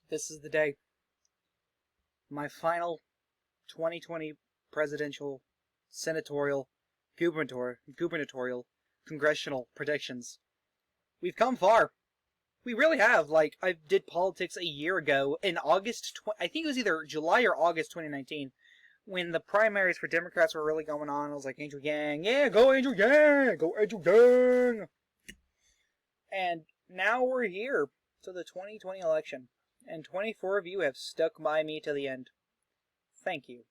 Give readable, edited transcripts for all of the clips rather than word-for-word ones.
This is the day. My final 2020 presidential, senatorial, gubernatorial, congressional predictions. We've come far. We really have. I did politics a year ago in August, I think it was either July or August 2019, when the primaries for Democrats were really going on. I was like, Andrew Yang, yeah, go Andrew Yang, go Andrew Yang. And now we're here to the 2020 election, and 24 of you have stuck by me to the end. Thank you.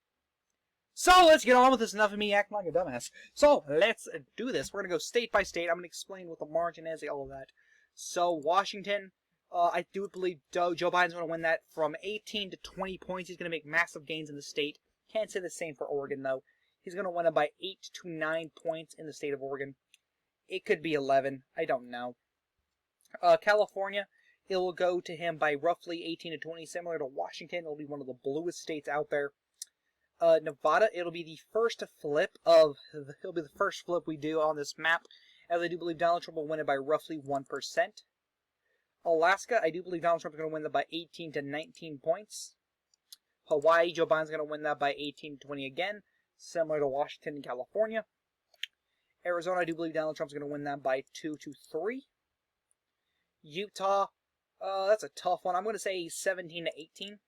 So let's get on with this. Enough of me acting like a dumbass. So let's do this. We're going to go state by state. I'm going to explain what the margin is, all of that. So Washington, I do believe Joe Biden's going to win that from 18 to 20 points. He's going to make massive gains in the state. Can't say the same for Oregon, though. He's going to win it by 8 to 9 points in the state of Oregon. It could be 11. I don't know. California, it will go to him by roughly 18 to 20, similar to Washington. It'll be one of the bluest states out there. Nevada, it'll be the first flip we do on this map, as I do believe Donald Trump will win it by roughly 1%. Alaska, I do believe Donald Trump is going to win that by 18 to 19 points. Hawaii, Joe Biden's going to win that by 18 to 20 again, similar to Washington and California. Arizona, I do believe Donald Trump's going to win that by 2 to 3. Utah, that's a tough one. I'm going to say 17 to 18.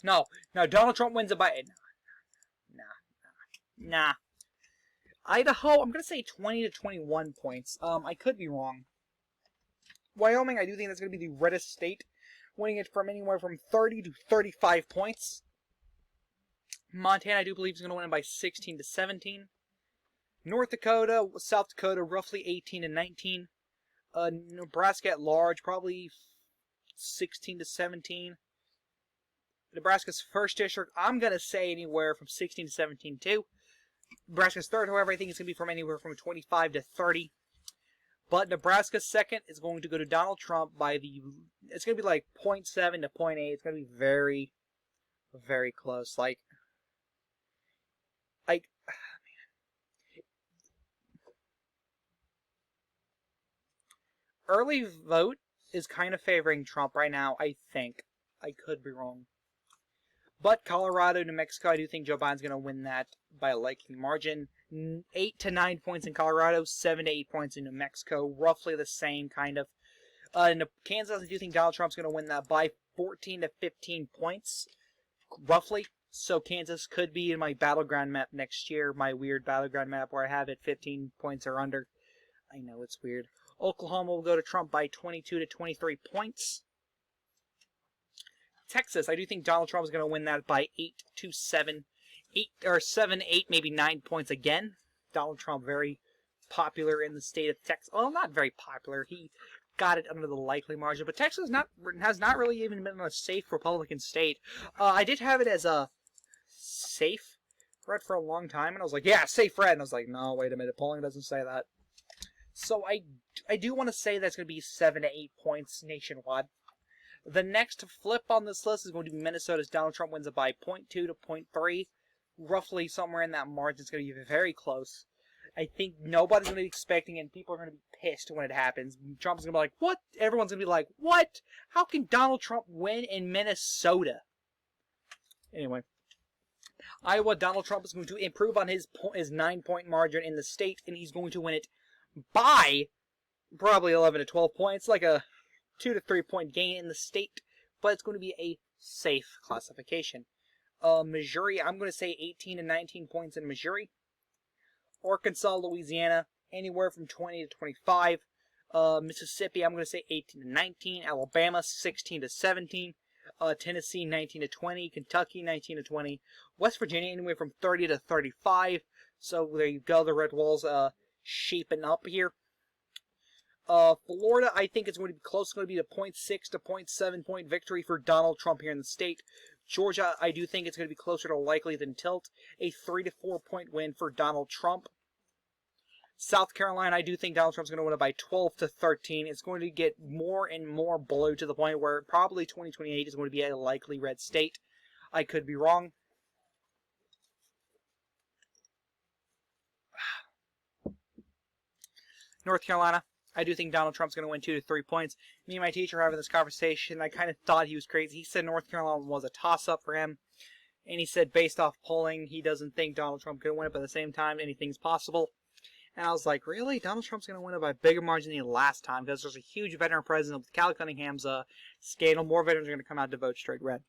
No, Donald Trump wins it by... Nah. Idaho, I'm going to say 20 to 21 points. I could be wrong. Wyoming, I do think that's going to be the reddest state, winning it from anywhere from 30 to 35 points. Montana, I do believe, is going to win it by 16 to 17. North Dakota, South Dakota, roughly 18 to 19. Nebraska at large, probably 16 to 17. Nebraska's first district, I'm going to say anywhere from 16 to 17 too. Nebraska's third, however, I think it's going to be from anywhere from 25 to 30. But Nebraska's second is going to go to Donald Trump by it's going to be like 0.7 to 0.8. It's going to be very, very close. Early vote is kind of favoring Trump right now, I think. I could be wrong. But Colorado, New Mexico, I do think Joe Biden's going to win that by a likely margin. 8 to 9 points in Colorado, 7 to 8 points in New Mexico. Roughly the same, kind of. In Kansas, I do think Donald Trump's going to win that by 14 to 15 points. Roughly. So Kansas could be in my battleground map next year. My weird battleground map where I have it 15 points or under. I know, it's weird. Oklahoma will go to Trump by 22 to 23 points. Texas, I do think Donald Trump is going to win that by 8 to 7. 7, 8, maybe 9 points again. Donald Trump, very popular in the state of Texas. Well, not very popular. He got it under the likely margin. But Texas has not really even been a safe Republican state. I did have it as a safe red for a long time. And I was like, yeah, safe red. And I was like, no, wait a minute. Polling doesn't say that. So I do want to say that's going to be 7 to 8 points nationwide. The next flip on this list is going to be Minnesota's Donald Trump wins it by 0.2 to 0.3. Roughly somewhere in that margin. It's going to be very close. I think nobody's going to be expecting it, and people are going to be pissed when it happens. Trump's going to be like, what? Everyone's going to be like, what? How can Donald Trump win in Minnesota? Anyway. Iowa, Donald Trump is going to improve on his 9-point margin in the state, and he's going to win it by probably 11 to 12 points, like a 2 to 3 point gain in the state, but it's going to be a safe classification. Missouri, I'm going to say 18 to 19 points in Missouri. Arkansas, Louisiana, anywhere from 20 to 25. Mississippi, I'm going to say 18 to 19. Alabama, 16 to 17. Tennessee, 19 to 20. Kentucky, 19 to 20. West Virginia, anywhere from 30 to 35. So there you go, the red wall's shaping up here. Florida, I think it's going to be close. It's going to be a 0.6 to 0.7 point victory for Donald Trump here in the state. Georgia, I do think it's going to be closer to likely than tilt. A 3 to 4 point win for Donald Trump. South Carolina, I do think Donald Trump's going to win it by 12 to 13. It's going to get more and more blue to the point where probably 2028 is going to be a likely red state. I could be wrong. North Carolina, I do think Donald Trump's going to win 2 to 3 points. Me and my teacher were having this conversation. I kind of thought he was crazy. He said North Carolina was a toss-up for him. And he said based off polling, he doesn't think Donald Trump could win it, but at the same time, anything's possible. And I was like, really? Donald Trump's going to win it by a bigger margin than the last time because there's a huge veteran president with Cal Cunningham's scandal. More veterans are going to come out to vote straight red.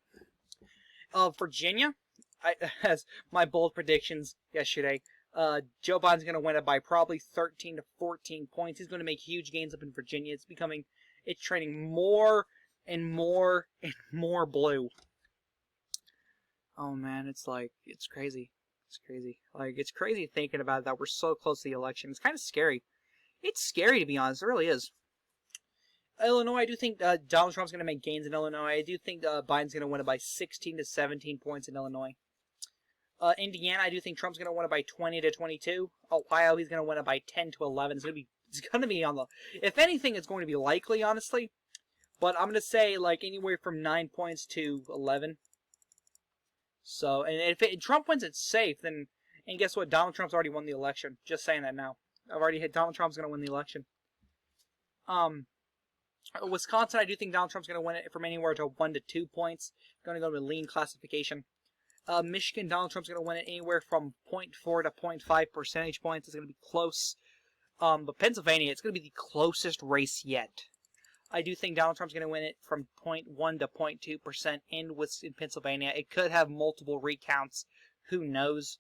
Virginia, as my bold predictions yesterday, Joe Biden's going to win it by probably 13 to 14 points. He's going to make huge gains up in Virginia. It's trending more and more and more blue. Oh man, it's crazy. It's crazy. It's crazy thinking about it, that we're so close to the election. It's kind of scary. It's scary, to be honest. It really is. Illinois, I do think Donald Trump's going to make gains in Illinois. I do think Biden's going to win it by 16 to 17 points in Illinois. Indiana, I do think Trump's going to win it by 20 to 22. Ohio, he's going to win it by 10 to 11. It's going to be on the... If anything, it's going to be likely, honestly. But I'm going to say, anywhere from 9 points to 11. So, and if Trump wins it safe, then... And guess what? Donald Trump's already won the election. Just saying that now. I've already hit Donald Trump's going to win the election. Wisconsin, I do think Donald Trump's going to win it from anywhere to 1 to 2 points. Going to go to a lean classification. Michigan, Donald Trump's going to win it anywhere from 0.4 to 0.5 percentage points. It's going to be close. But Pennsylvania, it's going to be the closest race yet. I do think Donald Trump's going to win it from 0.1 to 0.2% in Pennsylvania. It could have multiple recounts. Who knows?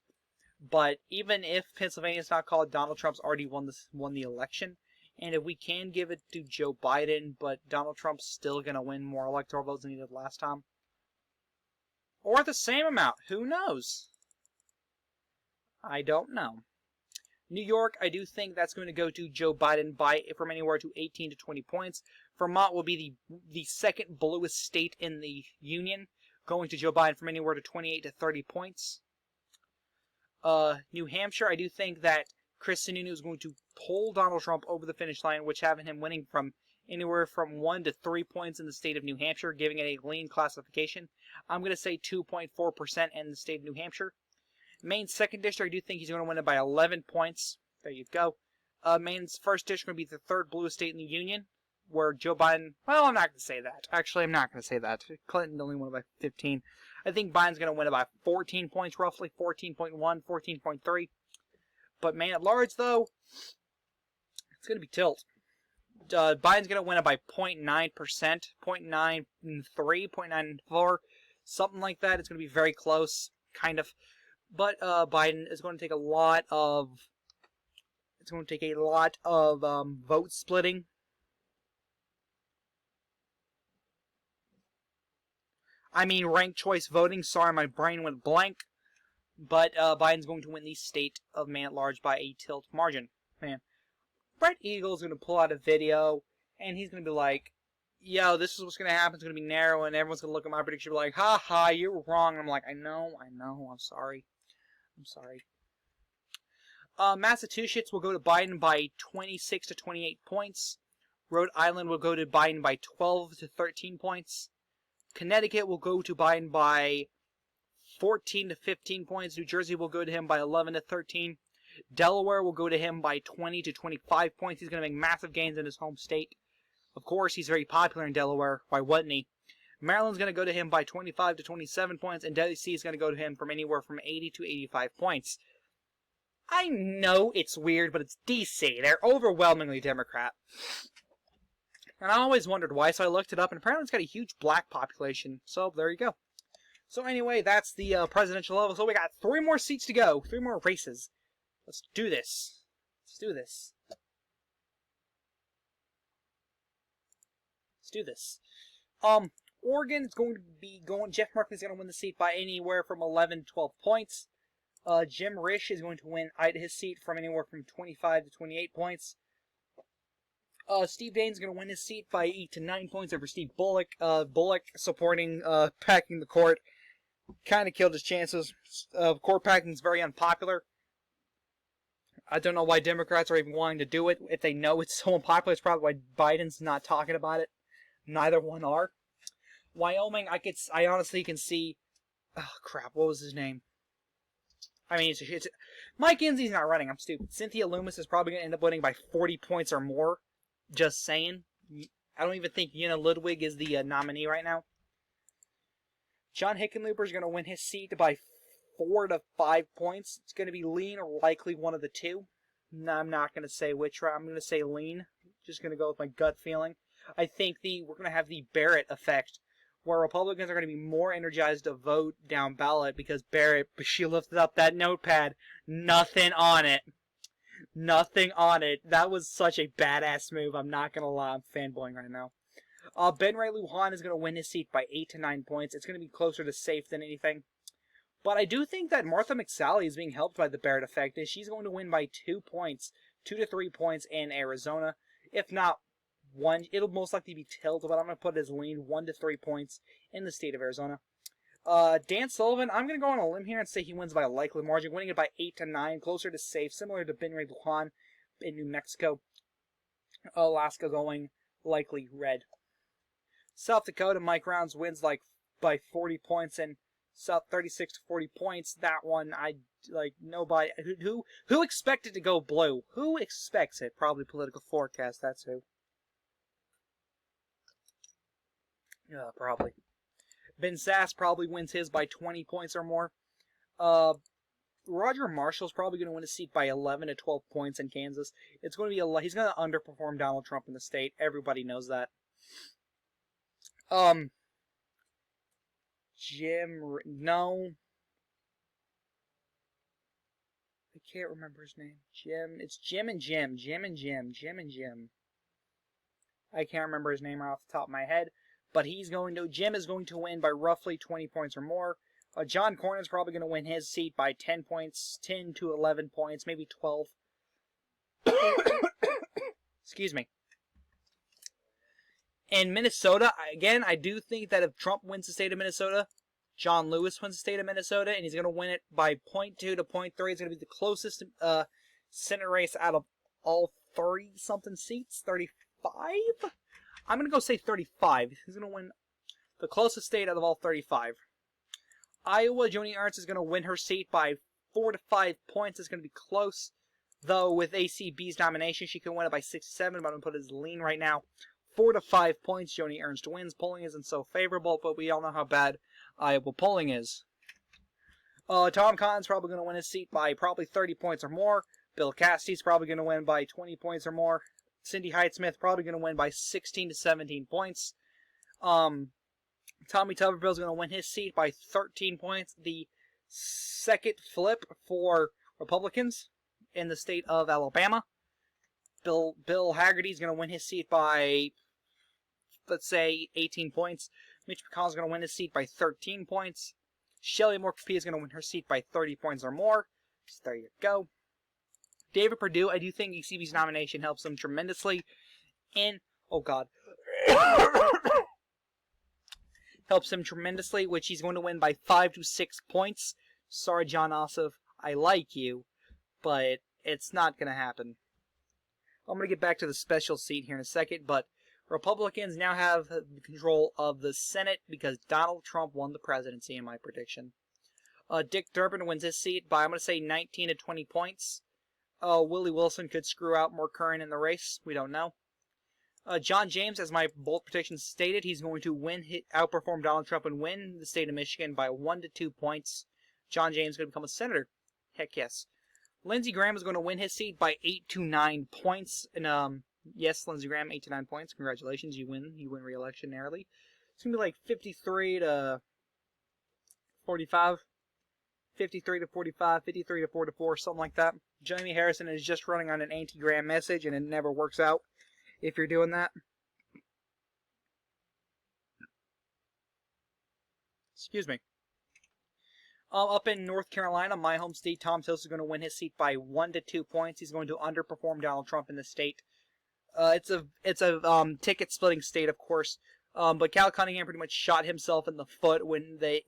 But even if Pennsylvania's not called, Donald Trump's already won the election. And if we can give it to Joe Biden, but Donald Trump's still going to win more electoral votes than he did last time. Or the same amount. Who knows? I don't know. New York, I do think that's going to go to Joe Biden from anywhere to 18 to 20 points. Vermont will be the second bluest state in the union, going to Joe Biden from anywhere to 28 to 30 points. New Hampshire, I do think that Chris Sununu is going to pull Donald Trump over the finish line, which having him winning from anywhere from 1 to 3 points in the state of New Hampshire, giving it a lean classification. I'm going to say 2.4% in the state of New Hampshire. Maine's 2nd district, I do think he's going to win it by 11 points. There you go. Maine's 1st district going to be the 3rd bluest state in the union, where Joe Biden... Well, I'm not going to say that. Actually, I'm not going to say that. Clinton only won it by 15. I think Biden's going to win it by 14 points, roughly. 14.1, 14.3. But Maine at large, though, it's going to be tilt. Biden's going to win it by 0.9%, 0.93, 0.94, something like that. It's going to be very close, kind of. But Biden is going to take a lot of... It's going to take a lot of vote splitting. I mean ranked choice voting. Sorry, my brain went blank. But Biden's going to win the state of Maine at large by a tilt margin. Man, Brett Eagle's going to pull out a video, and he's going to be like, yo, this is what's going to happen. It's going to be narrow, and everyone's going to look at my prediction and be like, ha ha, you were wrong. And I'm like, I know, I'm sorry. Massachusetts will go to Biden by 26 to 28 points. Rhode Island will go to Biden by 12 to 13 points. Connecticut will go to Biden by 14 to 15 points. New Jersey will go to him by 11 to 13. Delaware will go to him by 20 to 25 points. He's going to make massive gains in his home state. Of course, he's very popular in Delaware. Why wouldn't he? Maryland's going to go to him by 25 to 27 points, and D.C. is going to go to him from anywhere from 80 to 85 points. I know it's weird, but it's D.C. They're overwhelmingly Democrat. And I always wondered why, so I looked it up, and apparently it's got a huge black population. So, there you go. So anyway, that's the presidential level. So we got 3 more seats to go. 3 more races. Let's do this. Oregon is going to be going... Jeff Merkley's going to win the seat by anywhere from 11 to 12 points. Jim Risch is going to win his seat from anywhere from 25 to 28 points. Steve Daines is going to win his seat by 8 to 9 points over Steve Bullock. Bullock supporting packing the court kind of killed his chances. Court packing is very unpopular. I don't know why Democrats are even wanting to do it. If they know it's so unpopular, it's probably why Biden's not talking about it. Neither one are. Wyoming, I honestly can see... Oh, crap, what was his name? I mean, Mike Inslee's not running, I'm stupid. Cynthia Lummis is probably going to end up winning by 40 points or more. Just saying. I don't even think Una Ludwig is the nominee right now. John Hickenlooper is going to win his seat by 4 to 5 points. It's going to be lean or likely one of the two. No, I'm not going to say which. I'm going to say lean. Just going to go with my gut feeling. I think we're going to have the Barrett effect, where Republicans are going to be more energized to vote down ballot because Barrett, she lifted up that notepad, nothing on it. Nothing on it. That was such a badass move. I'm not going to lie. I'm fanboying right now. Ben Ray Lujan is going to win his seat by 8 to 9 points. It's going to be closer to safe than anything. But I do think that Martha McSally is being helped by the Barrett effect, and she's going to win by 2 points, 2 to 3 points in Arizona. If not 1, it'll most likely be tilted, but I'm going to put it as lean 1 to 3 points in the state of Arizona. Dan Sullivan, I'm going to go on a limb here and say he wins by a likely margin, winning it by 8 to 9, closer to safe, similar to Ben Ray Lujan in New Mexico. Alaska going likely red. South Dakota, Mike Rounds wins by 40 points, and South 36 to 40 points. That one, nobody who expected to go blue. Who expects it? Probably Political Forecast. That's who. Probably. Ben Sass probably wins his by 20 points or more. Roger Marshall's probably going to win a seat by 11 to 12 points in Kansas. It's going to be he's going to underperform Donald Trump in the state. Everybody knows that. No. I can't remember his name. It's Jim and Jim. I can't remember his name off the top of my head, but Jim is going to win by roughly 20 points or more. John Cornyn's probably going to win his seat by 10 points, 10 to 11 points, maybe 12. Excuse me. In Minnesota, again, I do think that if Trump wins the state of Minnesota, John Lewis wins the state of Minnesota, and he's going to win it by 0.2 to 0.3. It's going to be the closest Senate race out of all 30-something seats. 35? I'm going to go say 35. He's going to win the closest state out of all 35. Iowa, Joni Ernst is going to win her seat by 4 to 5 points. It's going to be close. Though with ACB's nomination, she can win it by 6 to 7, but I'm going to put it as lean right now. 4 to 5 points, Joni Ernst wins. Polling isn't so favorable, but we all know how bad Iowa polling is. Tom Cotton's probably going to win his seat by probably 30 points or more. Bill Cassidy's probably going to win by 20 points or more. Cindy Hyde-Smith probably going to win by 16 to 17 points. Tommy Tuberville's going to win his seat by 13 points. The second flip for Republicans in the state of Alabama. Bill Haggerty's going to win his seat by, let's say, 18 points. Mitch McConnell's going to win his seat by 13 points. Shelley Moore Capilla is going to win her seat by 30 points or more. So there you go. David Perdue, I do think ACB's nomination helps him tremendously. Helps him tremendously, which he's going to win by 5 to 6 points. Sorry, John Ossoff, I like you, but it's not going to happen. I'm going to get back to the special seat here in a second, but Republicans now have control of the Senate because Donald Trump won the presidency in my prediction. Dick Durbin wins his seat by, I'm going to say, 19 to 20 points. Willie Wilson could screw out more Curran in the race. We don't know. John James, as my bold prediction stated, he's going to outperform Donald Trump and win the state of Michigan by 1 to 2 points. John James is going to become a senator. Heck yes. Lindsey Graham is going to win his seat by 8 to 9 points. And, yes, Lindsey Graham, 8 to 9 points. Congratulations, you win. You win re-election narrowly. It's going to be like 53 to 45. 53 to 45, 53 to 44, something like that. Jamie Harrison is just running on an anti-Graham message, and it never works out if you're doing that. Excuse me. Up in North Carolina, my home state, Tom Tillis is going to win his seat by 1 to 2 points. He's going to underperform Donald Trump in the state. It's a ticket-splitting state, of course. But Cal Cunningham pretty much shot himself in the foot when the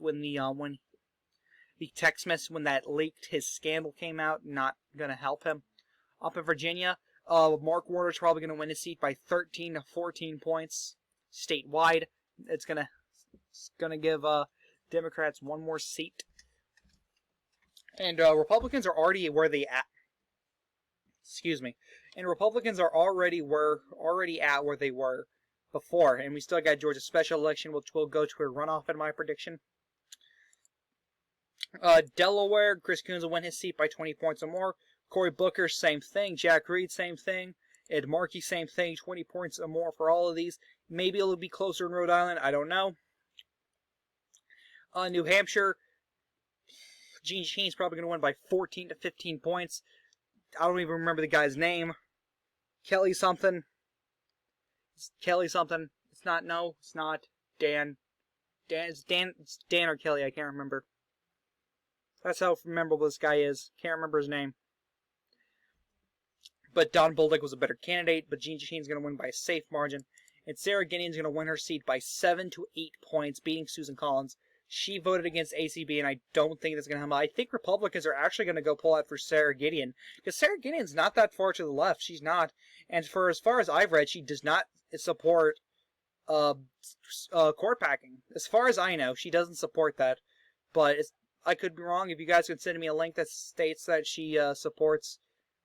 text message, when that leaked, his scandal came out. Not going to help him. Up in Virginia, Mark Warner's probably going to win his seat by 13 to 14 points statewide. It's going to give Democrats one more seat. And Republicans are already where they at. Excuse me. And Republicans were already at where they were before, and we still got Georgia's special election, which will go to a runoff in my prediction. Delaware, Chris Coons will win his seat by 20 points or more. Cory Booker, same thing. Jack Reed, same thing. Ed Markey, same thing. 20 points or more for all of these. Maybe it'll be closer in Rhode Island. I don't know. New Hampshire, Gene Sheen's probably going to win by 14 to 15 points. I don't even remember the guy's name. Kelly something. It's Kelly something. It's not, no, it's not. Dan. It's Dan or Kelly, I can't remember. That's how memorable this guy is. Can't remember his name. But Don Bolduc was a better candidate, but Jeanne Shaheen's going to win by a safe margin. And Sarah Gideon's going to win her seat by 7 to 8 points, beating Susan Collins. She voted against ACB, and I don't think that's going to happen. I think Republicans are actually going to go pull out for Sarah Gideon, because Sarah Gideon's not that far to the left. She's not. And for as far as I've read, she does not support court packing. As far as I know, she doesn't support that. But I could be wrong. If you guys could send me a link that states that she supports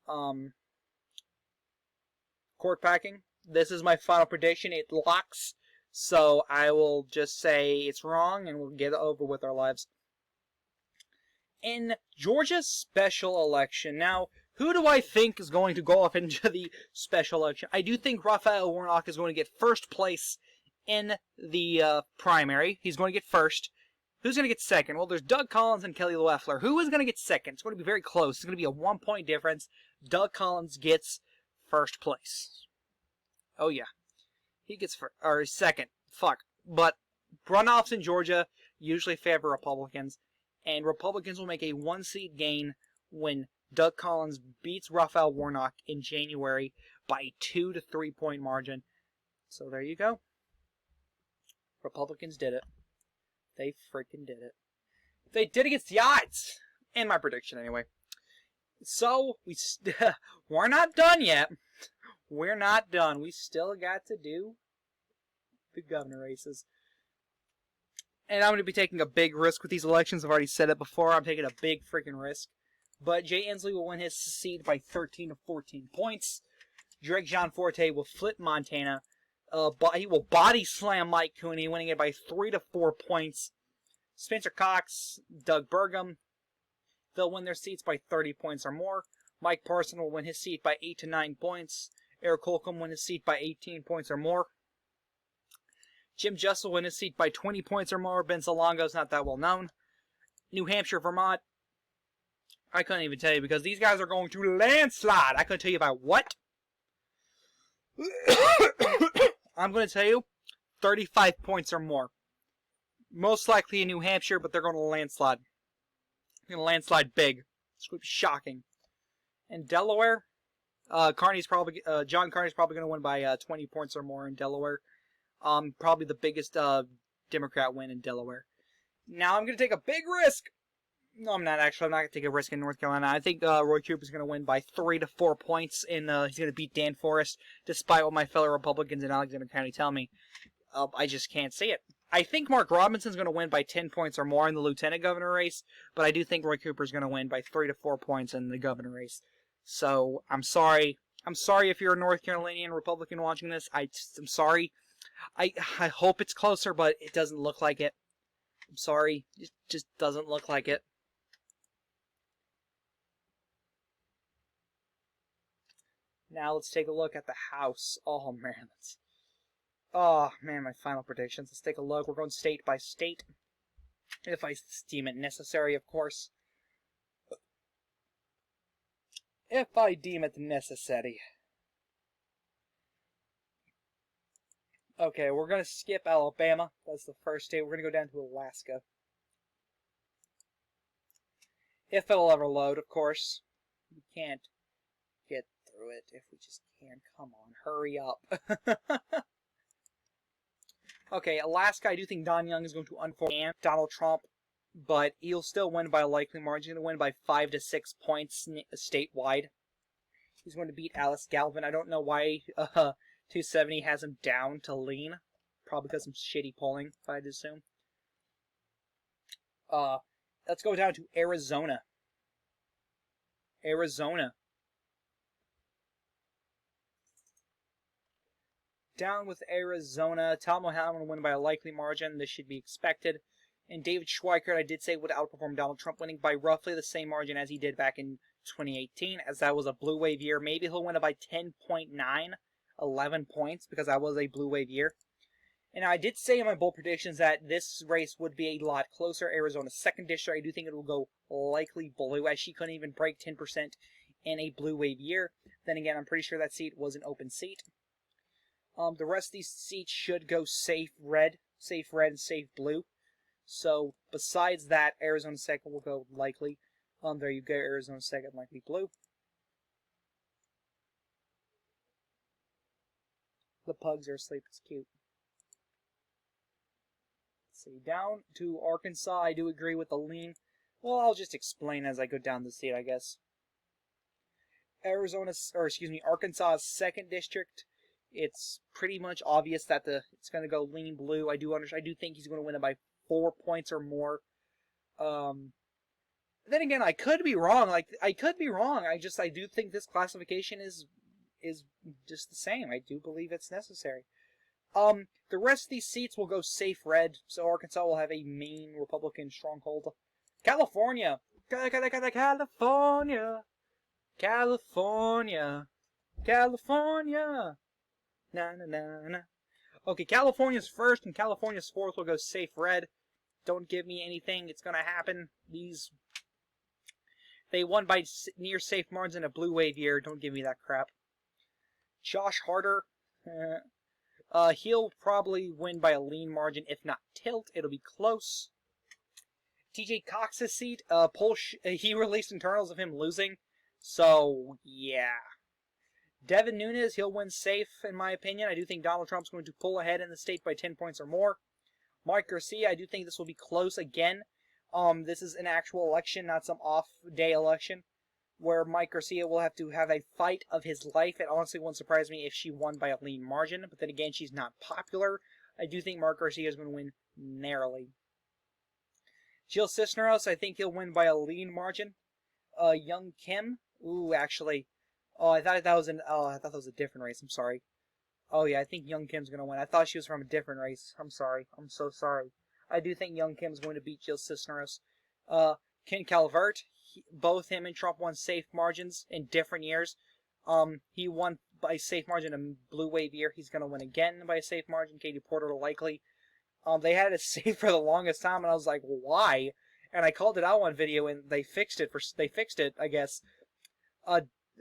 court packing. This is my final prediction. It locks. So I will just say it's wrong and we'll get it over with our lives. In Georgia's special election, now, who do I think is going to go off into the special election? I do think Raphael Warnock is going to get first place in the primary. He's going to get first. Who's going to get second? Well, there's Doug Collins and Kelly Loeffler. Who is going to get second? It's going to be very close. It's going to be a 1-point difference. Doug Collins gets first place. Oh, yeah. He gets first, or second. Fuck. But runoffs in Georgia usually favor Republicans, and Republicans will make a 1-seat gain when Doug Collins beats Raphael Warnock in January by a 2 to 3 point margin. So there you go. Republicans did it. They freaking did it. They did against the odds. In my prediction, anyway. So, we're not done yet. We're not done. We still got to do the governor races. And I'm going to be taking a big risk with these elections. I've already said it before. I'm taking a big freaking risk. But Jay Inslee will win his seat by 13 to 14 points. Drake Gianforte will flip Montana. He will body slam Mike Cooney, winning it by 3 to 4 points. Spencer Cox, Doug Burgum, they'll win their seats by 30 points or more. Mike Parson will win his seat by 8 to 9 points. Eric Holcomb will win his seat by 18 points or more. Jim Just will win his seat by 20 points or more. Ben Salongo's not that well known. New Hampshire, Vermont, I couldn't even tell you because these guys are going to landslide. I couldn't tell you about what. I'm going to tell you 35 points or more. Most likely in New Hampshire, but they're going to landslide. They're going to landslide big. It's going to be shocking. In Delaware, John Carney's probably going to win by 20 points or more in Delaware. Probably the biggest Democrat win in Delaware. Now I'm going to take a big risk. No, I'm not actually. I'm not going to take a risk in North Carolina. I think Roy Cooper's going to win by 3 to 4 points. He's going to beat Dan Forest, despite what my fellow Republicans in Alexander County tell me. I just can't see it. I think Mark Robinson's going to win by 10 points or more in the lieutenant governor race, but I do think Roy Cooper's going to win by 3 to 4 points in the governor race. So, I'm sorry. I'm sorry if you're a North Carolinian Republican watching this. I'm sorry. I hope it's closer, but it doesn't look like it. I'm sorry. It just doesn't look like it. Now let's take a look at the House. Oh, man. My final predictions. Let's take a look. We're going state by state. If I deem it necessary, of course. If I deem it necessary. Okay, we're going to skip Alabama. That's the first state. We're going to go down to Alaska. If it'll ever load, of course. We can't get through it if we just can. Come on, hurry up. Okay, Alaska, I do think Don Young is going to unfold Donald Trump, but he'll still win by a likely margin. He's going to win by 5 to 6 points statewide. He's going to beat Alice Galvin. I don't know why 270 has him down to lean. Probably because of shitty polling, I'd assume. Let's go down to Arizona. Arizona. down with Arizona. Tom O'Halloran will win by a likely margin. This should be expected. And David Schweikert, I did say, would outperform Donald Trump, winning by roughly the same margin as he did back in 2018, as that was a blue wave year. Maybe he'll win it by 10.9, 11 points, because that was a blue wave year. And I did say in my bold predictions that this race would be a lot closer. Arizona's 2nd district, I do think it will go likely blue, as she couldn't even break 10% in a blue wave year. Then again, I'm pretty sure that seat was an open seat. The rest of these seats should go safe red, and safe blue. So, besides that, Arizona 2nd will go likely. There you go, Arizona 2nd, likely blue. The pugs are asleep, it's cute. Let's see, down to Arkansas, I do agree with the lean. Well, I'll just explain as I go down the state, I guess. Arkansas's 2nd district, it's pretty much obvious that it's going to go lean blue. I do think he's going to win it by 4 points or more. Then again, I could be wrong. I do think this classification is just the same. I do believe it's necessary. The rest of these seats will go safe red, so Arkansas will have a main Republican stronghold. California. California. Na na na na. Okay, California's 1st and California's 4th will go safe red. Don't give me anything. It's gonna happen. They won by near safe margins in a blue wave year. Don't give me that crap. Josh Harder. He'll probably win by a lean margin, if not tilt. It'll be close. TJ Cox's seat. He released internals of him losing. So, yeah. Devin Nunes, he'll win safe, in my opinion. I do think Donald Trump's going to pull ahead in the state by 10 points or more. Mike Garcia, I do think this will be close again. This is an actual election, not some off-day election, where Mike Garcia will have to have a fight of his life. It honestly wouldn't surprise me if she won by a lean margin, but then again, she's not popular. I do think Mark Garcia is going to win narrowly. Jill Cisneros, I think he'll win by a lean margin. Young Kim, actually, I thought that was a different race. I'm sorry. Oh yeah, I think Young Kim's gonna win. I thought she was from a different race. I'm sorry. I'm so sorry. I do think Young Kim's going to beat Jill Cisneros. Ken Calvert, both him and Trump won safe margins in different years. He won by a safe margin in a blue wave year. He's gonna win again by a safe margin. Katie Porter likely. They had it safe for the longest time, and I was like, why? And I called it out one video, and they fixed it. I guess.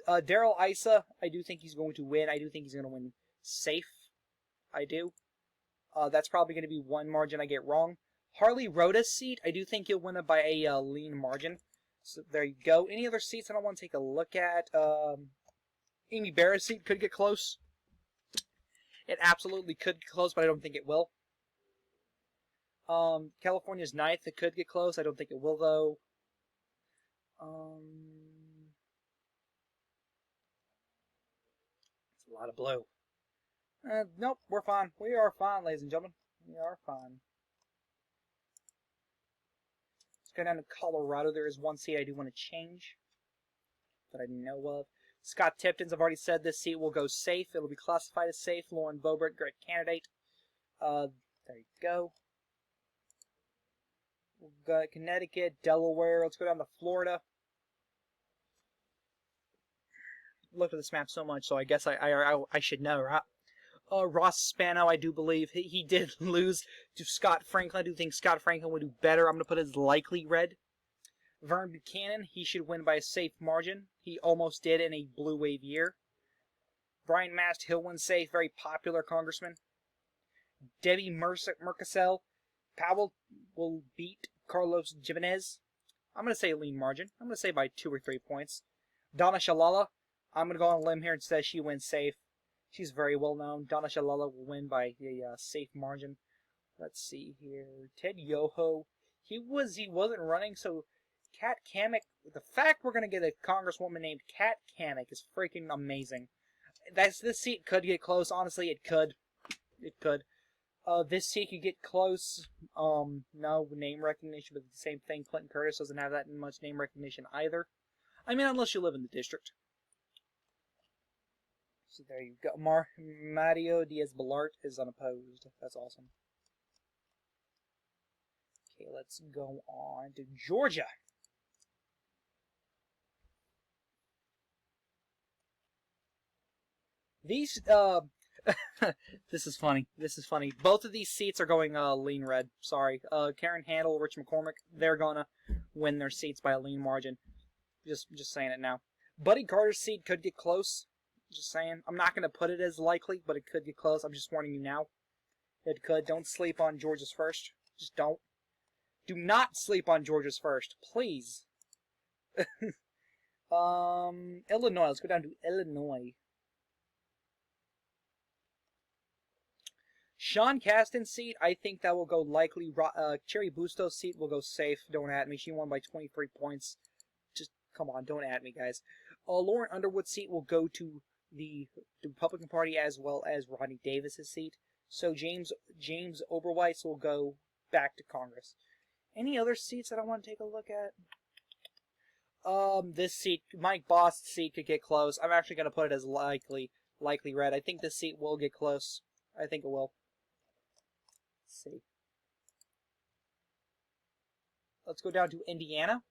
Daryl Issa, I do think he's going to win. I do think he's going to win safe. I do. That's probably going to be one margin I get wrong. Harley Rhoda's seat, I do think he'll win it by a lean margin. So there you go. Any other seats I don't want to take a look at? Amy Barrett's seat could get close. It absolutely could get close, but I don't think it will. California's 9th, it could get close. I don't think it will, though. It's a lot of blue. Nope, we're fine. We are fine, ladies and gentlemen. We are fine. Let's go down to Colorado. There is one seat I do want to change that I know of. Scott Tipton's, I've already said this seat will go safe. It'll be classified as safe. Lauren Boebert, great candidate. There you go. We've got Connecticut, Delaware. Let's go down to Florida. Looked at this map so much, so I guess I should know, right? Ross Spano, I do believe he did lose to Scott Franklin. I do think Scott Franklin would do better. I'm going to put his likely red. Vern Buchanan, he should win by a safe margin. He almost did in a blue wave year. Brian Mast, he'll win safe. Very popular congressman. Debbie Mercasel, Powell will beat Carlos Gimenez. I'm going to say a lean margin. I'm going to say by 2 or 3 points. Donna Shalala, I'm going to go on a limb here and say she wins safe. She's very well known. Donna Shalala will win by a safe margin. Let's see here. Ted Yoho, he wasn't running, so Kat Cammack. The fact we're going to get a congresswoman named Kat Cammack is freaking amazing. This seat could get close. Honestly, it could. It could. This seat could get close. No name recognition, but the same thing. Clinton Curtis doesn't have that much name recognition either. I mean, unless you live in the district. So there you go. Mario Diaz-Balart is unopposed. That's awesome. Okay, let's go on to Georgia. These, this is funny. This is funny. Both of these seats are going, lean red. Sorry. Karen Handel, Rich McCormick, they're gonna win their seats by a lean margin. Just saying it now. Buddy Carter's seat could get close. Just saying. I'm not gonna put it as likely, but it could get close. I'm just warning you now. It could. Don't sleep on Georgia's first. Just don't. Do not sleep on Georgia's first. Please. Illinois. Let's go down to Illinois. Sean Casten's seat, I think that will go likely. Cherry Busto's seat will go safe. Don't at me. She won by 23 points. Just, come on, don't at me, guys. Lauren Underwood's seat will go to the Republican Party as well as Rodney Davis's seat. So James Oberweis will go back to Congress. Any other seats that I want to take a look at? This seat, Mike Bost's seat could get close. I'm actually going to put it as likely red. I think this seat will get close. I think it will. Let's see. Let's go down to Indiana.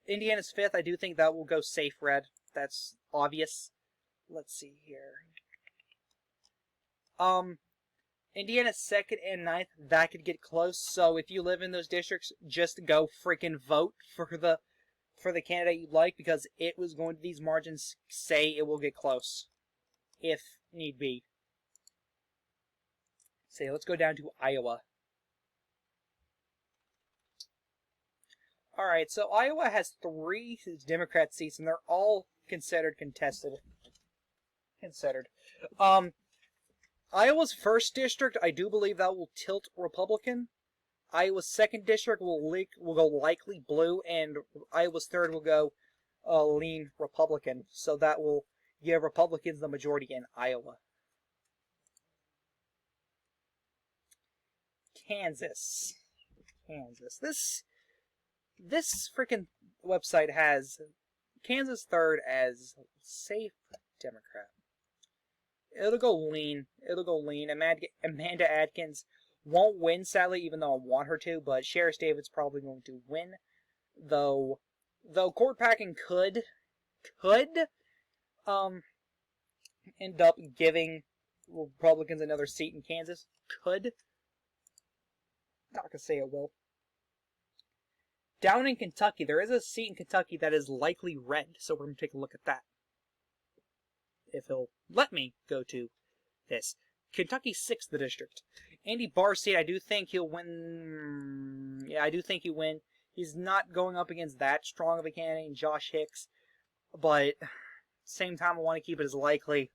Indiana's 5th. I do think that will go safe red. That's obvious. Let's see here. Indiana's 2nd and 9th, that could get close. So if you live in those districts, just go freaking vote for the candidate you like, because it was going to, these margins say it will get close, if need be. Say, let's go down to Iowa. Alright, so Iowa has 3 Democrat seats, and they're all considered contested. Iowa's 1st district, I do believe that will tilt Republican. Iowa's 2nd district will go likely blue, and Iowa's 3rd will go lean Republican. So that will give Republicans the majority in Iowa. Kansas. This freaking website has Kansas 3rd as safe Democrat. It'll go lean. Amanda Adkins won't win, sadly, even though I want her to, but Sheriff David's probably going to win. Though Court Packing could end up giving Republicans another seat in Kansas. Could. Not gonna say it will. Down in Kentucky, there is a seat in Kentucky that is likely red, so we're gonna take a look at that. If he'll let me go to this. Kentucky's 6th district. Andy Barr's seat, I do think he'll win. Yeah, I do think he'll win. He's not going up against that strong of a candidate, Josh Hicks. But, same time, I want to keep it as likely.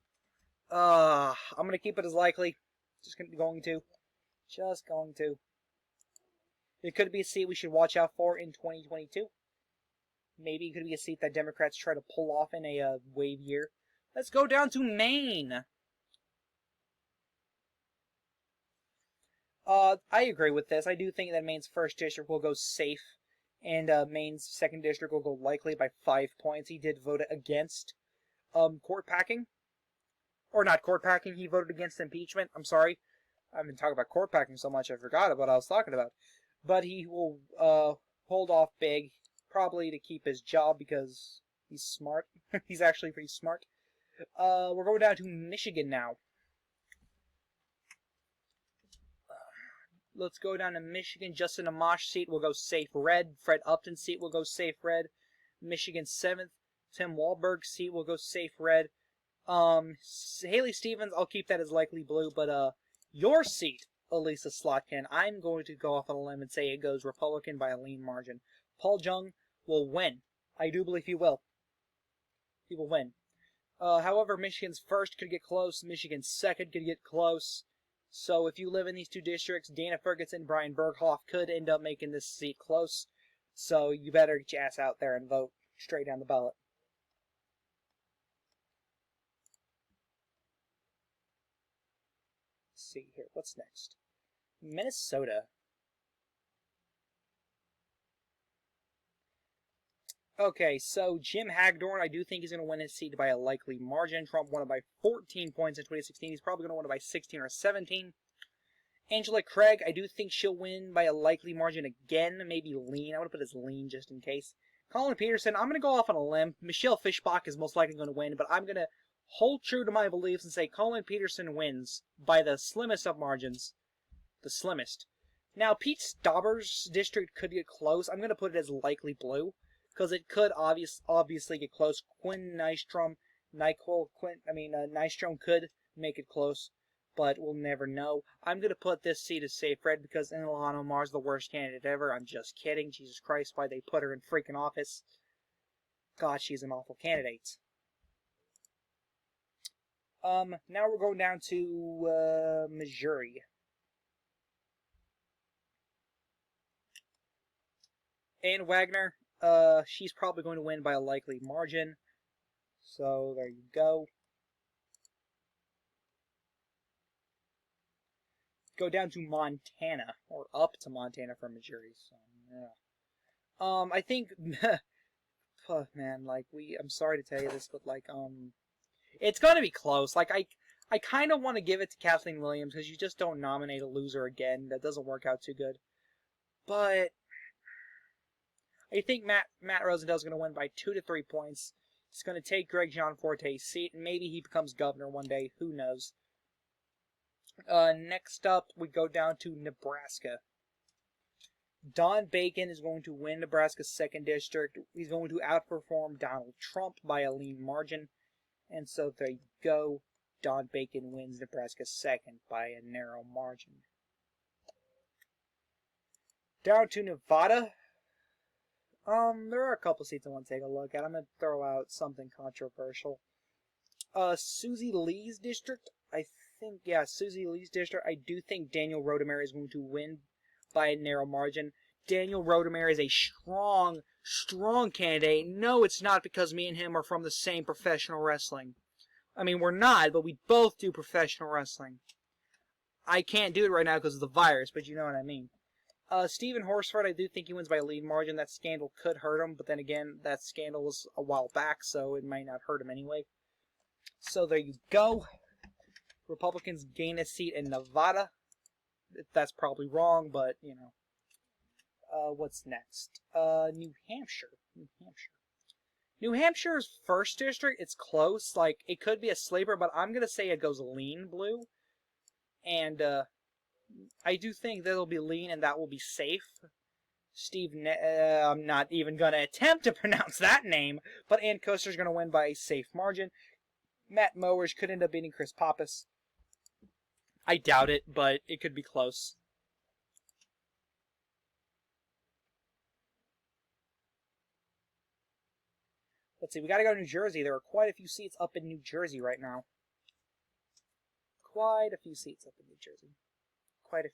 I'm going to keep it as likely. Just going to. It could be a seat we should watch out for in 2022. Maybe it could be a seat that Democrats try to pull off in a wave year. Let's go down to Maine. I agree with this. I do think that Maine's 1st district will go safe, and Maine's 2nd district will go likely by 5 points. He did vote against court packing. Or not court packing, he voted against impeachment. I'm sorry. I've been talking about court packing so much I forgot what I was talking about. But he will hold off big, probably to keep his job because he's smart. He's actually pretty smart. We're going down to Michigan now. Let's go down to Michigan. Justin Amash seat will go safe red. Fred Upton's seat will go safe red. Michigan's 7th. Tim Walberg's seat will go safe red. Haley Stevens, I'll keep that as likely blue. But your seat, Elisa Slotkin, I'm going to go off on a limb and say it goes Republican by a lean margin. Paul Jung will win. I do believe he will. He will win. However, Michigan's 1st could get close. Michigan's 2nd could get close. So if you live in these 2 districts, Dana Ferguson, Brian Berghoff could end up making this seat close. So you better get your ass out there and vote straight down the ballot. Let's see here. What's next? Minnesota. Okay, so Jim Hagedorn, I do think he's going to win his seat by a likely margin. Trump won it by 14 points in 2016. He's probably going to win it by 16 or 17. Angela Craig, I do think she'll win by a likely margin again. Maybe lean. I want to put as lean just in case. Colin Peterson, I'm going to go off on a limb. Michelle Fischbach is most likely going to win, but I'm going to hold true to my beliefs and say Colin Peterson wins by the slimmest of margins. The slimmest. Now, Pete Stauber's district could get close. I'm going to put it as likely blue, because it could obviously get close. Nystrom could make it close, but we'll never know. I'm going to put this seat as safe red because Ilhan Omar's the worst candidate ever. I'm just kidding. Jesus Christ, why they put her in freaking office. God, she's an awful candidate. Now we're going down to, Missouri. Ann Wagner, she's probably going to win by a likely margin. So, there you go. Go down to Montana, or up to Montana from Missouri. So, yeah. I think, oh, man, like, I'm sorry to tell you this, but, like, it's gonna be close. Like, I kind of want to give it to Kathleen Williams, because you just don't nominate a loser again. That doesn't work out too good. But I think Matt Rosendale's going to win by 2 to 3 points. He's going to take Greg Gianforte's seat, and maybe he becomes governor one day. Who knows? Next up, we go down to Nebraska. Don Bacon is going to win Nebraska's 2nd district. He's going to outperform Donald Trump by a lean margin. And so there you go. Don Bacon wins Nebraska's 2nd by a narrow margin. Down to Nevada. There are a couple seats I want to take a look at. I'm going to throw out something controversial. Susie Lee's district. Susie Lee's district. I do think Daniel Rodemeyer is going to win by a narrow margin. Daniel Rodemeyer is a strong, strong candidate. No, it's not because me and him are from the same professional wrestling. I mean, we're not, but we both do professional wrestling. I can't do it right now because of the virus, but you know what I mean. Stephen Horsford, I do think he wins by a lead margin. That scandal could hurt him, but then again, that scandal was a while back, so it might not hurt him anyway. So there you go. Republicans gain a seat in Nevada. That's probably wrong, but, you know. What's next? New Hampshire. New Hampshire's 1st district, it's close. Like, it could be a sleeper, but I'm going to say it goes lean blue. And, I do think that'll be lean and that will be safe. I'm not even going to attempt to pronounce that name, but Ann Koster's going to win by a safe margin. Matt Mowers could end up beating Chris Pappas. I doubt it, but it could be close. Let's see, we gotta go to New Jersey. There are quite a few seats up in New Jersey right now. Quite a few seats up in New Jersey. Quite a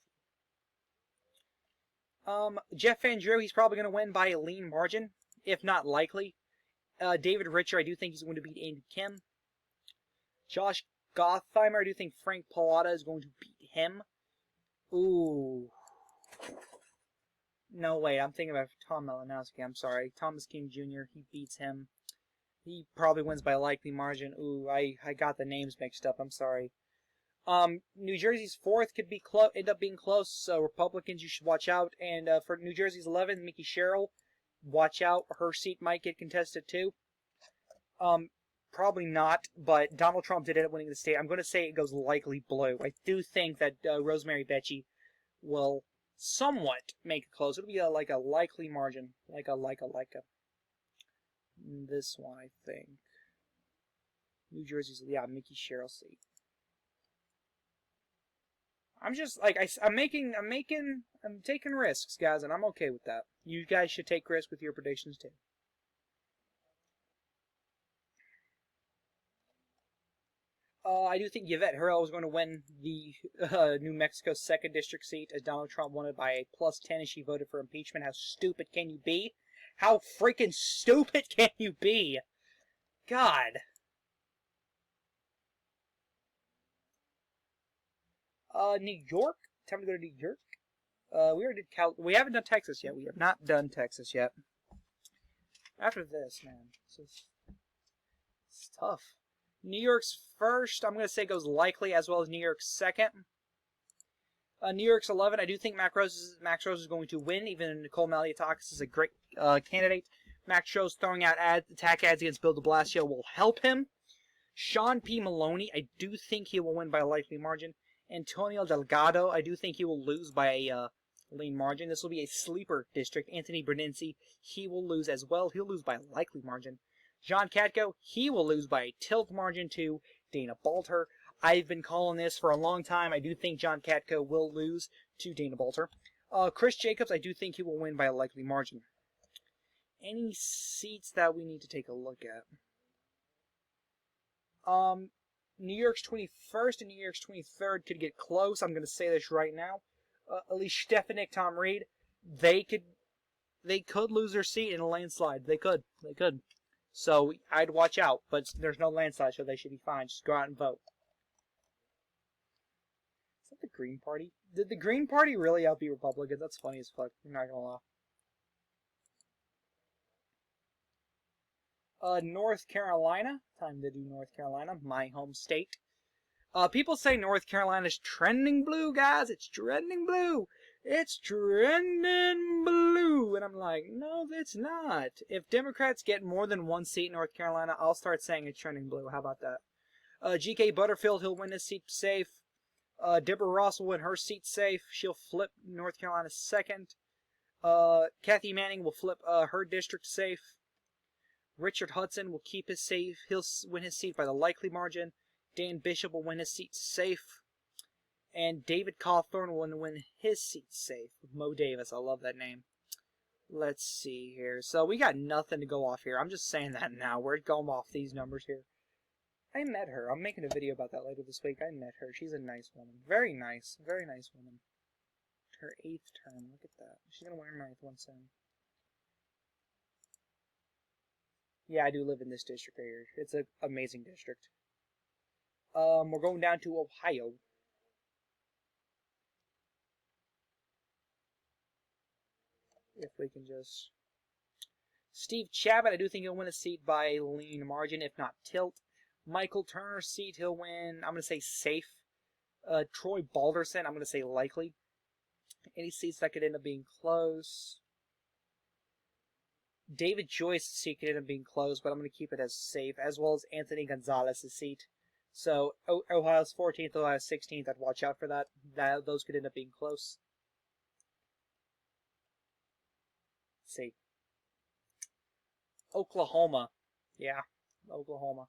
few. Jeff Van Drew, he's probably going to win by a lean margin, if not likely. David Richer, I do think he's going to beat Andy Kim. Josh Gottheimer, I do think Frank Pallotta is going to beat him. Ooh. No, wait, I'm thinking about Tom Malinowski. I'm sorry. Thomas King Jr., he beats him. He probably wins by a likely margin. Ooh, I got the names mixed up. I'm sorry. New Jersey's 4th could be end up being close, so Republicans, you should watch out. And for New Jersey's 11th, Mickey Sherrill, watch out. Her seat might get contested too. Probably not, but Donald Trump did end up winning the state. I'm going to say it goes likely blue. I do think that Rosemary Becci will somewhat make it close. It'll be like a likely margin, like a. This one, I think. New Jersey's, Mickey Sherrill seat. I'm just like I'm taking risks, guys, and I'm okay with that. You guys should take risks with your predictions too. I do think Yvette Herrell is going to win the New Mexico 2nd district seat, as Donald Trump won it by a +10 as she voted for impeachment. How stupid can you be? How freaking stupid can you be? God. New York? Time to go to New York? We already did we haven't done Texas yet. We have not done Texas yet. After this, man, it's tough. New York's first, I'm going to say, goes likely, as well as New York's second. New York's 11, I do think Max Rose is going to win, even Nicole Malliotakis is a great candidate. Max Rose throwing out attack ads against Bill de Blasio will help him. Sean P. Maloney, I do think he will win by a likely margin. Antonio Delgado, I do think he will lose by a lean margin. This will be a sleeper district. Anthony Bernenzi, he will lose as well. He'll lose by a likely margin. John Katko, he will lose by a tilt margin to Dana Balter. I've been calling this for a long time. I do think John Katko will lose to Dana Balter. Chris Jacobs, I do think he will win by a likely margin. Any seats that we need to take a look at? New York's 21st and New York's 23rd could get close. I'm going to say this right now. Elise Stefanik, Tom Reed, they could lose their seat in a landslide. They could. So I'd watch out, but there's no landslide, so they should be fine. Just go out and vote. Is that the Green Party? Did the Green Party really outbeat Republicans? That's funny as fuck. I'm not gonna lie. North Carolina. Time to do North Carolina, my home state. People say North Carolina's trending blue, guys. It's trending blue. It's trending blue. And I'm like, no, it's not. If Democrats get more than one seat in North Carolina, I'll start saying it's trending blue. How about that? G.K. Butterfield, he'll win his seat safe. Deborah Ross will win her seat safe. She'll flip North Carolina second. Kathy Manning will flip her district safe. Richard Hudson will keep his safe. He'll win his seat by the likely margin. Dan Bishop will win his seat safe. And David Cawthorn will win his seat safe. Mo Davis, I love that name. Let's see here. So we got nothing to go off here. I'm just saying that now. We're going off these numbers here. I met her. I'm making a video about that later this week. I met her. She's a nice woman. Very nice. Very nice woman. Her 8th term. Look at that. She's going to win her 9th one soon. Yeah, I do live in this district right here. It's an amazing district. We're going down to Ohio. If we can just... Steve Chabot, I do think he'll win a seat by a lean margin, if not tilt. Michael Turner's seat, he'll win, I'm going to say safe. Troy Balderson, I'm going to say likely. Any seats that could end up being close. David Joyce's seat could end up being close, but I'm going to keep it as safe, as well as Anthony Gonzalez's seat. So, Ohio's 14th, Ohio's 16th, I'd watch out for that. Those could end up being close. Let's see. Oklahoma. Yeah, Oklahoma.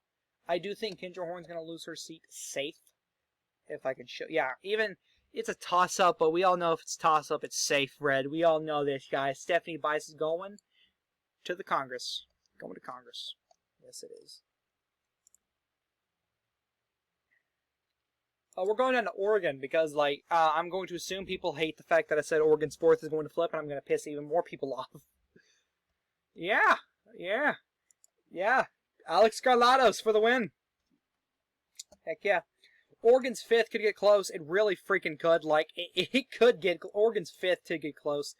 I do think Kendra Horn's going to lose her seat safe. If I can show... Yeah, even... It's a toss-up, but we all know if it's toss-up, it's safe, Red. We all know this, guys. Stephanie Bice is going to the Congress. Going to Congress. Yes, it is. We're going down to Oregon because, like, I'm going to assume people hate the fact that I said Oregon's 4th is going to flip, and I'm going to piss even more people off. Yeah. Alex Garlados for the win. Heck yeah. Oregon's 5th could get close. It really freaking could. Like, it could get... Oregon's 5th to get close.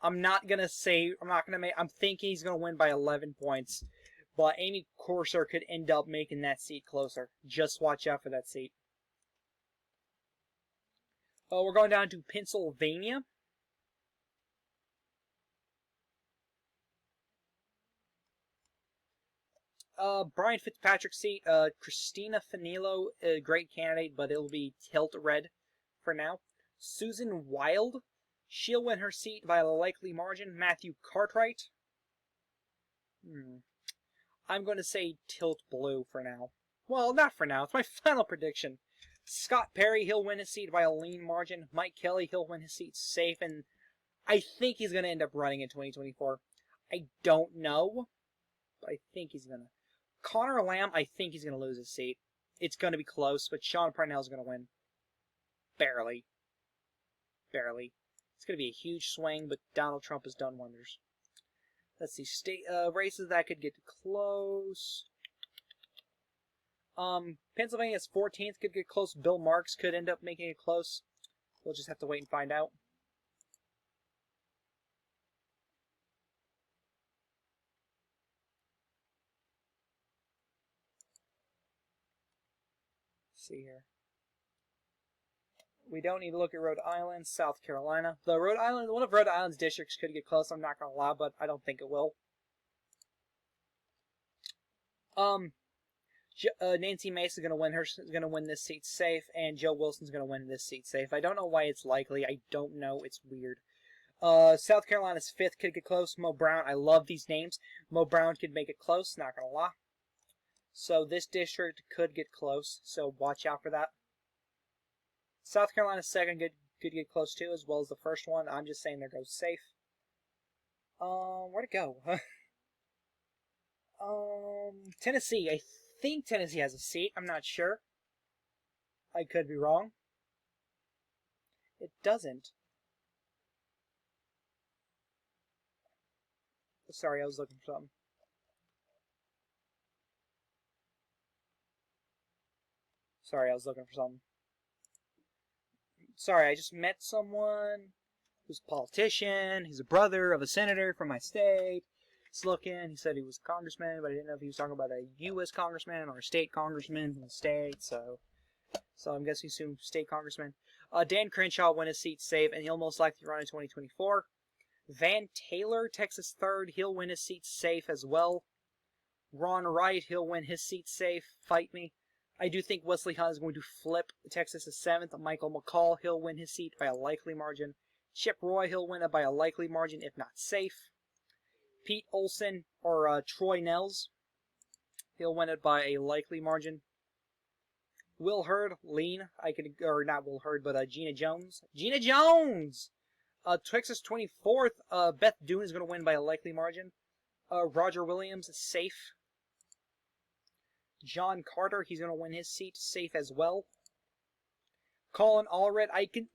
I'm thinking he's going to win by 11 points. But Amy Corser could end up making that seat closer. Just watch out for that seat. We're going down to Pennsylvania. Brian Fitzpatrick's seat. Christina Fanilo, a great candidate, but it'll be tilt red for now. Susan Wild, she'll win her seat by a likely margin. Matthew Cartwright. I'm going to say tilt blue for now. Well, not for now. It's my final prediction. Scott Perry, he'll win his seat by a lean margin. Mike Kelly, he'll win his seat safe, and I think he's going to end up running in 2024. I don't know, but I think he's going to. Connor Lamb, I think he's going to lose his seat. It's going to be close, but Sean Parnell's going to win. Barely. It's going to be a huge swing, but Donald Trump has done wonders. Let's see, state races that could get close. Pennsylvania's 14th could get close. Bill Marks could end up making it close. We'll just have to wait and find out. see here. We don't need to look at Rhode Island, South Carolina. The Rhode Island, one of Rhode Island's districts could get close. I'm not gonna lie, but I don't think it will. Nancy Mace is gonna win this seat safe, and Joe Wilson's gonna win this seat safe. I don't know why it's likely. I don't know. It's weird. South Carolina's 5th could get close. Mo Brown. I love these names. Mo Brown could make it close. Not gonna lie. So this district could get close. So watch out for that. South Carolina's 2nd could get close too, as well as the first one. I'm just saying there goes safe. Where'd it go? Tennessee. I think Tennessee has a seat. I'm not sure. I could be wrong. It doesn't. Sorry, I was looking for something. Sorry, I just met someone who's a politician. He's a brother of a senator from my state. He's looking. He said he was a congressman, but I didn't know if he was talking about a U.S. congressman or a state congressman from the state. So I'm guessing soon state congressman. Dan Crenshaw win his seat safe, and he'll most likely run in 2024. Van Taylor, Texas 3rd, he'll win his seat safe as well. Ron Wright, he'll win his seat safe. Fight me. I do think Wesley Hunt is going to flip Texas' 7th. Michael McCall, he'll win his seat by a likely margin. Chip Roy, he'll win it by a likely margin, if not safe. Pete Olson, or Troy Nels, he'll win it by a likely margin. Will Hurd, lean. Or not Will Hurd, but Gina Jones. Gina Jones! Texas 24th, Beth Doon is going to win by a likely margin. Roger Williams, safe. John Carter, he's going to win his seat safe as well. Colin Allred,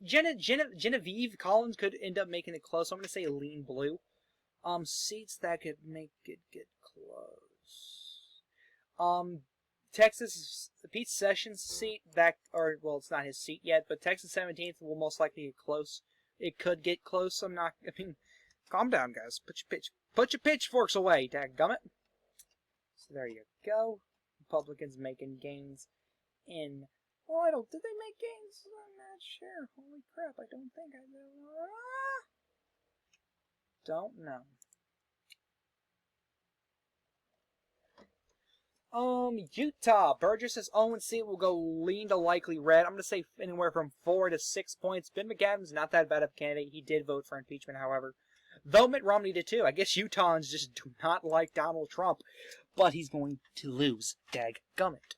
Genevieve Collins could end up making it close. So I'm going to say lean blue. Seats that could make it get close. Texas, Pete Sessions' seat, it's not his seat yet, but Texas 17th will most likely get close. It could get close. Calm down, guys. Put your pitchforks away, dadgummit. So there you go. Republicans making gains in... Well, did they make gains? I'm not sure. Holy crap, I don't think I do. Don't know. Utah. Burgess's own seat will go lean to likely red. I'm going to say anywhere from 4 to 6 points. Ben McAdams, not that bad of a candidate. He did vote for impeachment, however. Though Mitt Romney did too. I guess Utahns just do not like Donald Trump. But he's going to lose. Dadgummit.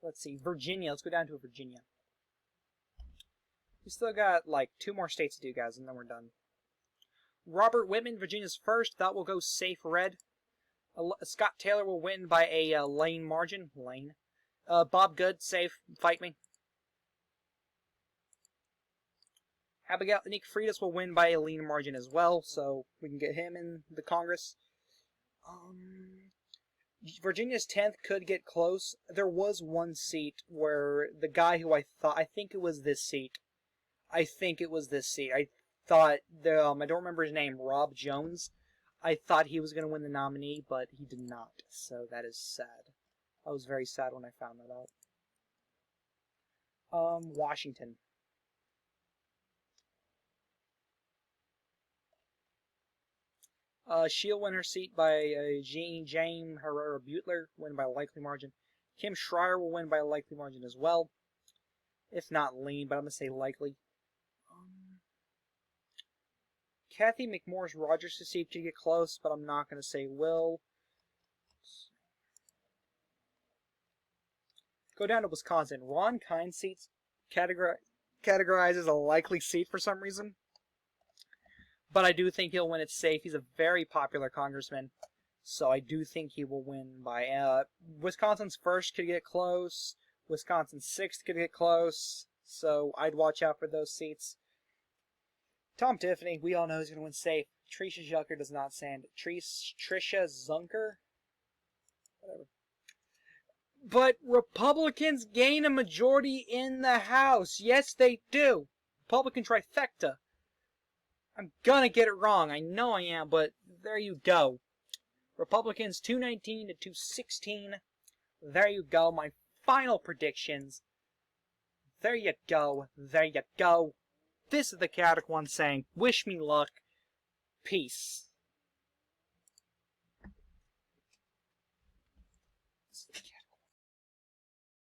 Let's see. Virginia. Let's go down to Virginia. We still got like 2 more states to do, guys, and then we're done. Robert Whitman, Virginia's 1st. That will go safe red. Scott Taylor will win by a lane margin. Bob Good, safe. Fight me. Abigail Nick Freitas will win by a lean margin as well, so we can get him in the Congress. Virginia's 10th could get close. There was one seat where the guy who I think it was this seat. I thought, I don't remember his name, Rob Jones. I thought he was going to win the nominee, but he did not. So that is sad. I was very sad when I found that out. Washington. She'll win her seat by Jane Herrera Butler, win by a likely margin. Kim Schreier will win by a likely margin as well. If not lean, but I'm going to say likely. Kathy McMorris Rogers' seat to get close, but I'm not going to say will. Go down to Wisconsin. Ron Kind's seat categorized as a likely seat for some reason. But I do think he'll win it safe. He's a very popular congressman. So I do think he will win by... Wisconsin's 1st could get close. Wisconsin's 6th could get close. So I'd watch out for those seats. Tom Tiffany, we all know he's going to win safe. Tricia Zucker does not stand. Tricia Zunker? Whatever. But Republicans gain a majority in the House. Yes, they do. Republican trifecta. I'm gonna get it wrong. I know I am, but there you go. Republicans 219 to 216. There you go, my final predictions. There you go. There you go. This is the Chaotic One saying, wish me luck. Peace.